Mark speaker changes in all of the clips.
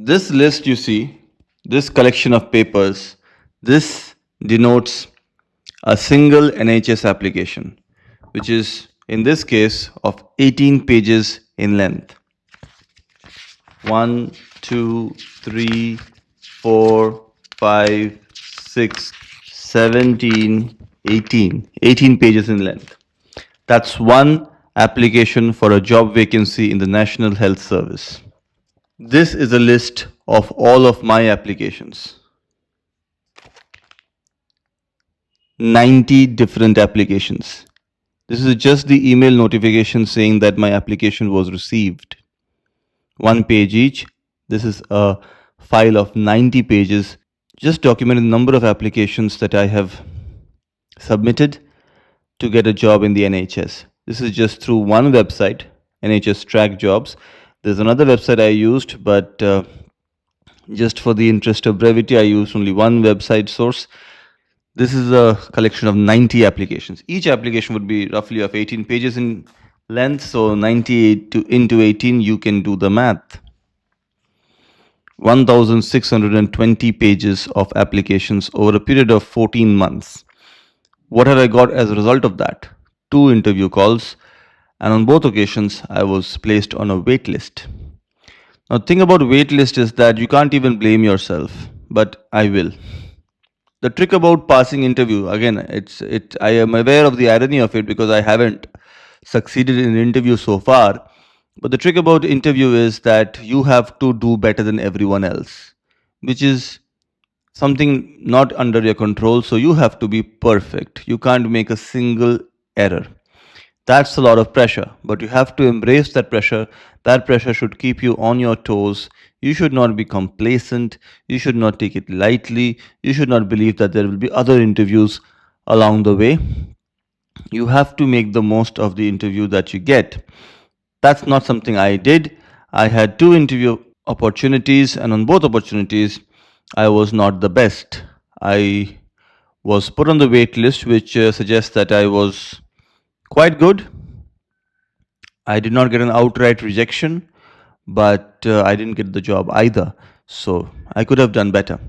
Speaker 1: This list you see, this collection of papers, this denotes a single NHS application, which is in this case of 18 pages in length. 1, 2, 3, 4, 5, 6, 17, 18. 18 pages in length. That's one application for a job vacancy in the National Health Service. This is a list of all of my applications. 90 different applications. This is just the email notification saying that my application was received. 1 page each. This is a file of 90 pages, just documenting the number of applications that I have submitted to get a job in the NHS. This is just through one website, NHS Track Jobs. There's another website I used, but just for the interest of brevity, I used only one website source. This is a collection of 90 applications. Each application would be roughly of 18 pages in length, so 90 into 18, you can do the math. 1,620 pages of applications over a period of 14 months. What have I got as a result of that? 2 interview calls, and on both occasions, I was placed on a wait list. Now, the thing about wait list is that you can't even blame yourself, but I will. The trick about passing interview, again, I am aware of the irony of it because I haven't succeeded in an interview so far. But the trick about interview is that you have to do better than everyone else, which is something not under your control. So you have to be perfect. You can't make a single error. That's a lot of pressure, but you have to embrace that pressure. That pressure should keep you on your toes. You should not be complacent. You should not take it lightly. You should not believe that there will be other interviews along the way. You have to make the most of the interview that you get. That's not something I did. I had 2 interview opportunities, and on both opportunities, I was not the best. I was put on the wait list, which suggests that I was quite good. I did not get an outright rejection, but I didn't get the job either. So I could have done better.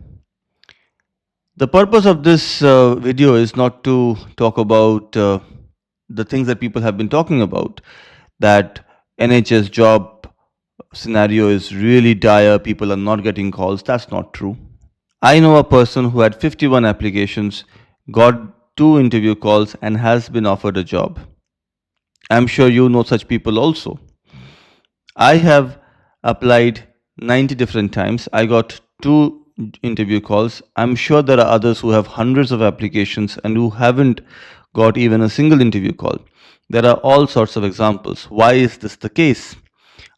Speaker 1: The purpose of this video is not to talk about the things that people have been talking about, that NHS job scenario is really dire, people are not getting calls. That's not true. I know a person who had 51 applications, got 2 interview calls, and has been offered a job. I'm sure you know such people also. I have applied 90 different times. I got 2 interview calls. I'm sure there are others who have hundreds of applications and who haven't got even a single interview call. There are all sorts of examples. Why is this the case?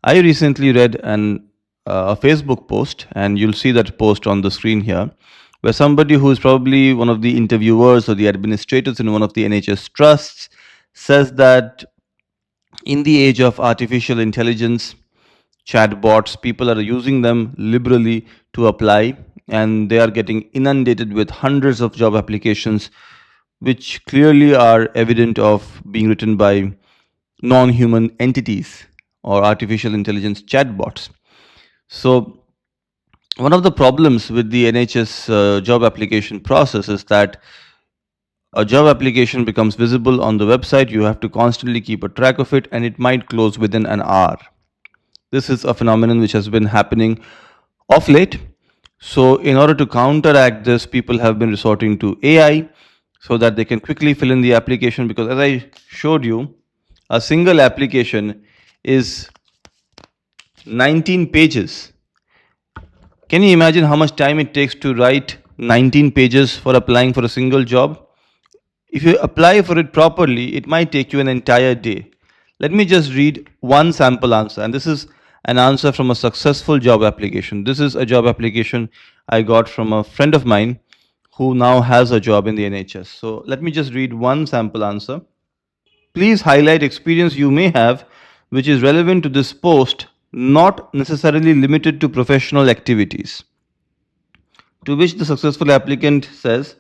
Speaker 1: I recently read a Facebook post, and you'll see that post on the screen here, where somebody who is probably one of the interviewers or the administrators in one of the NHS trusts says that in the age of artificial intelligence, chatbots, people are using them liberally to apply, and they are getting inundated with hundreds of job applications, which clearly are evident of being written by non-human entities or artificial intelligence chatbots. So one of the problems with the NHS job application process is that a job application becomes visible on the website. You have to constantly keep a track of it, and it might close within an hour. This is a phenomenon which has been happening of late. So in order to counteract this, people have been resorting to AI so that they can quickly fill in the application, because as I showed you, a single application is 19 pages. Can you imagine how much time it takes to write 19 pages for applying for a single job? If you apply for it properly, it might take you an entire day. Let me just read one sample answer, and this is an answer from a successful job application. This is a job application I got from a friend of mine who now has a job in the NHS. So let me just read one sample answer. Please highlight experience you may have which is relevant to this post, not necessarily limited to professional activities. To which the successful applicant says,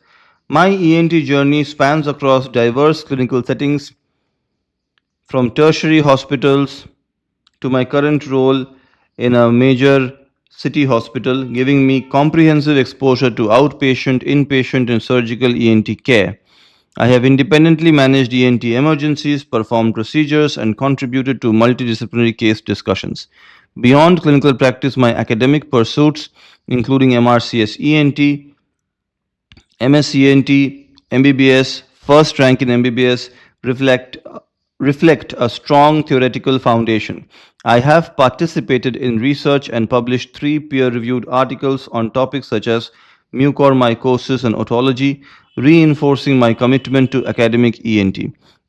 Speaker 1: my ENT journey spans across diverse clinical settings, from tertiary hospitals to my current role in a major City Hospital, giving me comprehensive exposure to outpatient, inpatient, and surgical ENT care. I have independently managed ENT emergencies, performed procedures, and contributed to multidisciplinary case discussions. Beyond clinical practice, my academic pursuits, including MRCS ENT, MSCNT, MBBS, first rank in MBBS, reflect reflect a strong theoretical foundation. I have participated in research and published 3 peer-reviewed articles on topics such as mucormycosis and otology, reinforcing my commitment to academic ENT.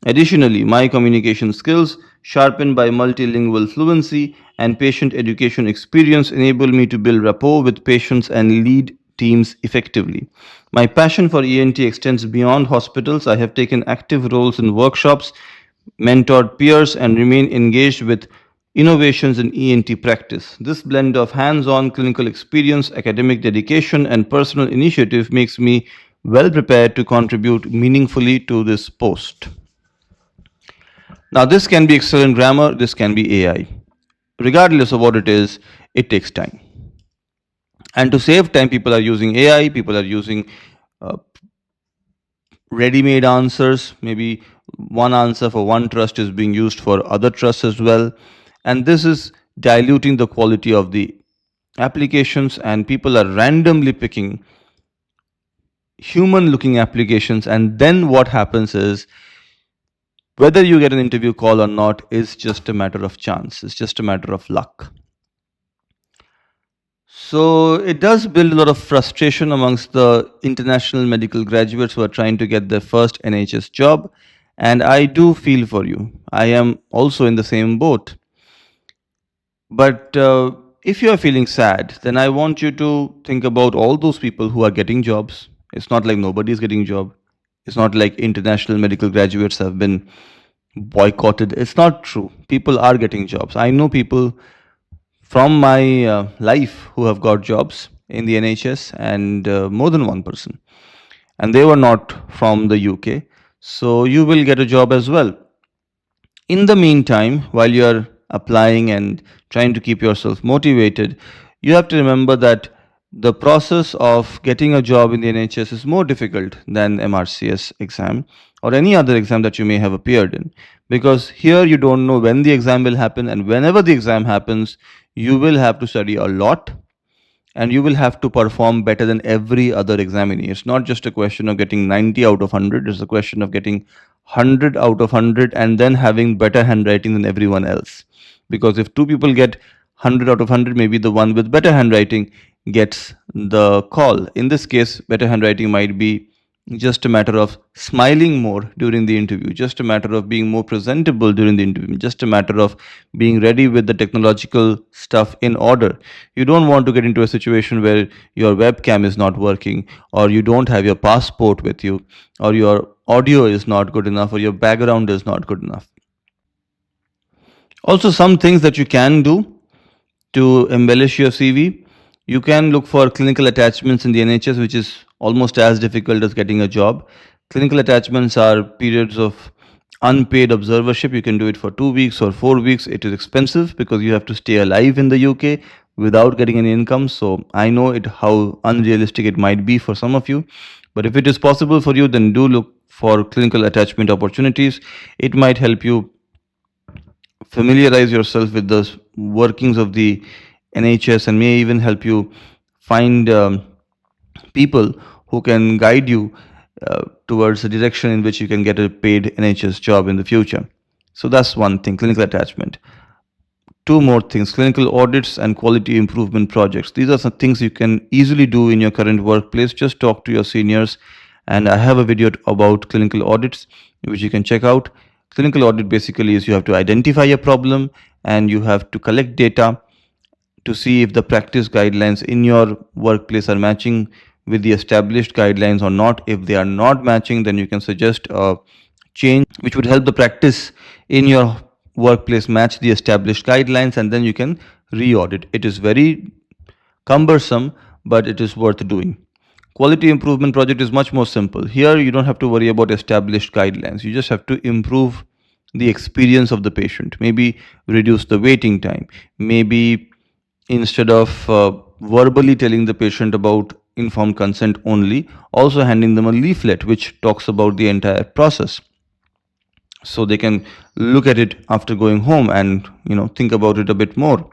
Speaker 1: Additionally, my communication skills, sharpened by multilingual fluency and patient education experience, enable me to build rapport with patients and lead teams effectively. My passion for ENT extends beyond hospitals. I have taken active roles in workshops, mentored peers, and remain engaged with innovations in ENT practice. This blend of hands on clinical experience, academic dedication, and personal initiative makes me well prepared to contribute meaningfully to this post. Now, this can be excellent grammar, this can be AI. Regardless of what it is, it takes time. And to save time, people are using AI, people are using uh, ready made answers. Maybe one answer for one trust is being used for other trusts as well. And this is diluting the quality of the applications, and people are randomly picking human looking applications. And then what happens is whether you get an interview call or not is just a matter of chance, it's just a matter of luck. So it does build a lot of frustration amongst the international medical graduates who are trying to get their first NHS job. And I do feel for you. I am also in the same boat. But if you are feeling sad, then I want you to think about all those people who are getting jobs. It's not like nobody is getting job. It's not like international medical graduates have been boycotted. It's not true. People are getting jobs. I know people from my life who have got jobs in the NHS, and more than one person. And they were not from the UK. So you will get a job as well. In the meantime, while you are applying and trying to keep yourself motivated, you have to remember that the process of getting a job in the NHS is more difficult than MRCS exam or any other exam that you may have appeared in, because here you don't know when the exam will happen, and whenever the exam happens you will have to study a lot and you will have to perform better than every other examinee. It's not just a question of getting 90 out of 100, it's a question of getting 100 out of 100 and then having better handwriting than everyone else. Because if two people get 100 out of 100, maybe the one with better handwriting gets the call. In this case, better handwriting might be just a matter of smiling more during the interview, just a matter of being more presentable during the interview, just a matter of being ready with the technological stuff in order. You don't want to get into a situation where your webcam is not working, or you don't have your passport with you, or your audio is not good enough, or your background is not good enough. Also, some things that you can do to embellish your CV. You can look for clinical attachments in the NHS, which is almost as difficult as getting a job. Clinical attachments are periods of unpaid observership. You can do it for 2 weeks or 4 weeks. It is expensive because you have to stay alive in the UK without getting any income. So I know it how unrealistic it might be for some of you. But if it is possible for you, then do look for clinical attachment opportunities. It might help you familiarize yourself with the workings of the NHS and may even help you find people who can guide you towards the direction in which you can get a paid NHS job in the future. So that's one thing, clinical attachment. Two more things, clinical audits and quality improvement projects. These are some things you can easily do in your current workplace. Just talk to your seniors. And I have a video about clinical audits, which you can check out. Clinical audit basically is you have to identify a problem and you have to collect data to see if the practice guidelines in your workplace are matching with the established guidelines or not. If they are not matching, then you can suggest a change which would help the practice in your workplace match the established guidelines, and then you can re-audit. It is very cumbersome, but it is worth doing. Quality improvement project is much more simple. Here you don't have to worry about established guidelines. You just have to improve the experience of the patient. Maybe reduce the waiting time, maybe instead of verbally telling the patient about informed consent only, also handing them a leaflet which talks about the entire process, so they can look at it after going home and think about it a bit more.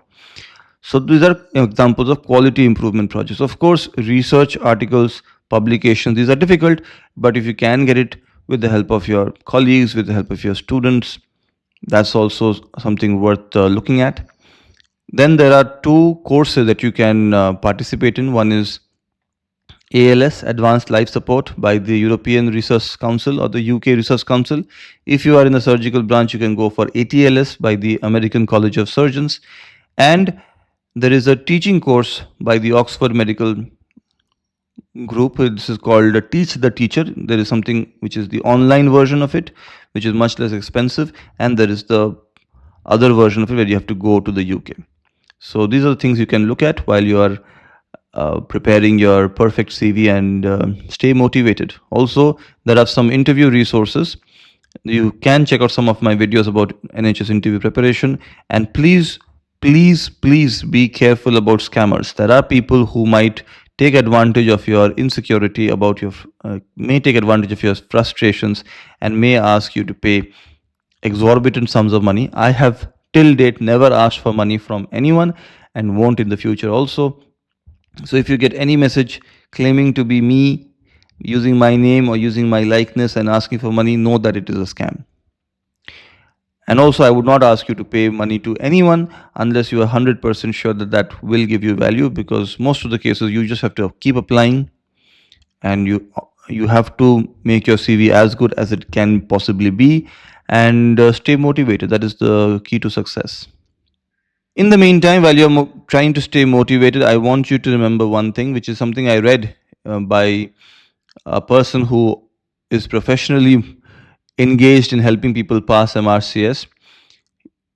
Speaker 1: So these are examples of quality improvement projects. Of course, research articles, publications, these are difficult, but if you can get it with the help of your colleagues, with the help of your students, that's also something worth looking at. Then there are two courses that you can participate in. One is ALS, Advanced Life Support, by the European Research Council or the UK Research Council. If you are in the surgical branch, you can go for ATLS by the American College of Surgeons. And there is a teaching course by the Oxford Medical Group. This is called Teach the Teacher. There is something which is the online version of it, which is much less expensive. And there is the other version of it where you have to go to the UK. So these are the things you can look at while you are preparing your perfect CV, and stay motivated. Also, there are some interview resources. You can check out some of my videos about NHS interview preparation. And please, please, please be careful about scammers. There are people who might take advantage of your insecurity, about your may take advantage of your frustrations, and may ask you to pay exorbitant sums of money. I have till date never asked for money from anyone and won't in the future also. So if you get any message claiming to be me, using my name or using my likeness and asking for money, know that it is a scam. And also, I would not ask you to pay money to anyone unless you are 100% sure that that will give you value, because most of the cases you just have to keep applying, and you have to make your CV as good as it can possibly be, and stay motivated. That is the key to success. In the meantime, while you're trying to stay motivated, I want you to remember one thing, which is something I read by a person who is professionally engaged in helping people pass MRCS.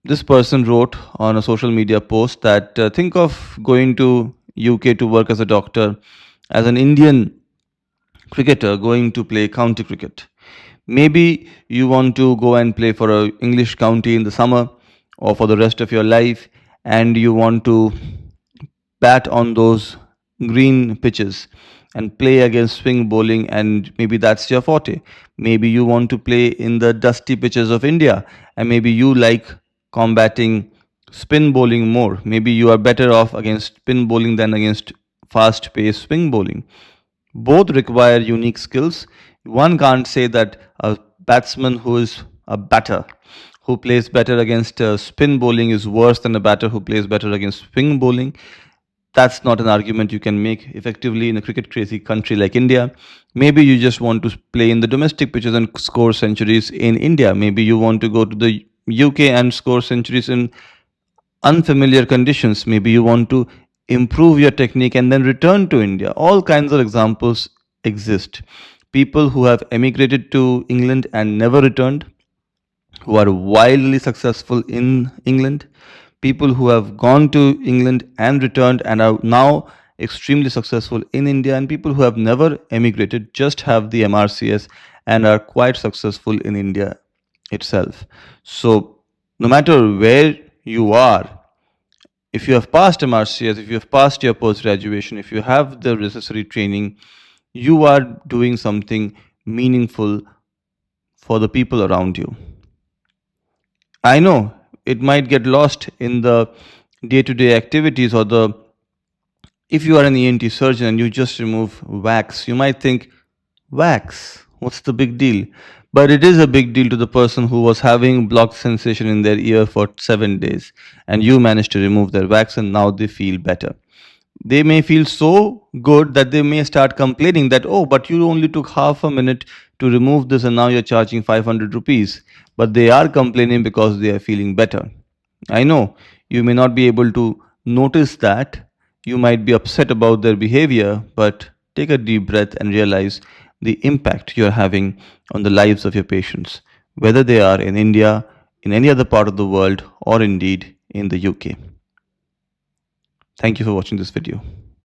Speaker 1: This person wrote on a social media post that think of going to UK to work as a doctor as an Indian cricketer going to play county cricket. Maybe you want to go and play for a English county in the summer or for the rest of your life, and you want to bat on those green pitches and play against swing bowling, and maybe that's your forte. Maybe you want to play in the dusty pitches of India, and maybe you like combating spin bowling more. Maybe you are better off against spin bowling than against fast paced swing bowling. Both require unique skills. One can't say that a batsman who is a batter who plays better against spin bowling is worse than a batter who plays better against swing bowling. That's not an argument you can make effectively in a cricket crazy country like India. Maybe you just want to play in the domestic pitches and score centuries in India. Maybe you want to go to the UK and score centuries in unfamiliar conditions. Maybe you want to improve your technique and then return to India. All kinds of examples exist. People who have emigrated to England and never returned, who are wildly successful in England, people who have gone to England and returned and are now extremely successful in India, and people who have never emigrated, just have the MRCS and are quite successful in India itself. So, no matter where you are, if you have passed MRCS, if you have passed your post graduation, if you have the necessary training, you are doing something meaningful for the people around you. I know it might get lost in the day to day activities, or the if you are an ENT surgeon and you just remove wax, you might think, wax, what's the big deal? But it is a big deal to the person who was having blocked sensation in their ear for 7 days, and you managed to remove their wax and now they feel better. They may feel so good that they may start complaining that, oh, but you only took half a minute to remove this and now you're charging 500 rupees. But they are complaining because they are feeling better. I know you may not be able to notice that. You might be upset about their behavior, but take a deep breath and realize the impact you're having on the lives of your patients, whether they are in India, in any other part of the world, or indeed in the UK. Thank you for watching this video.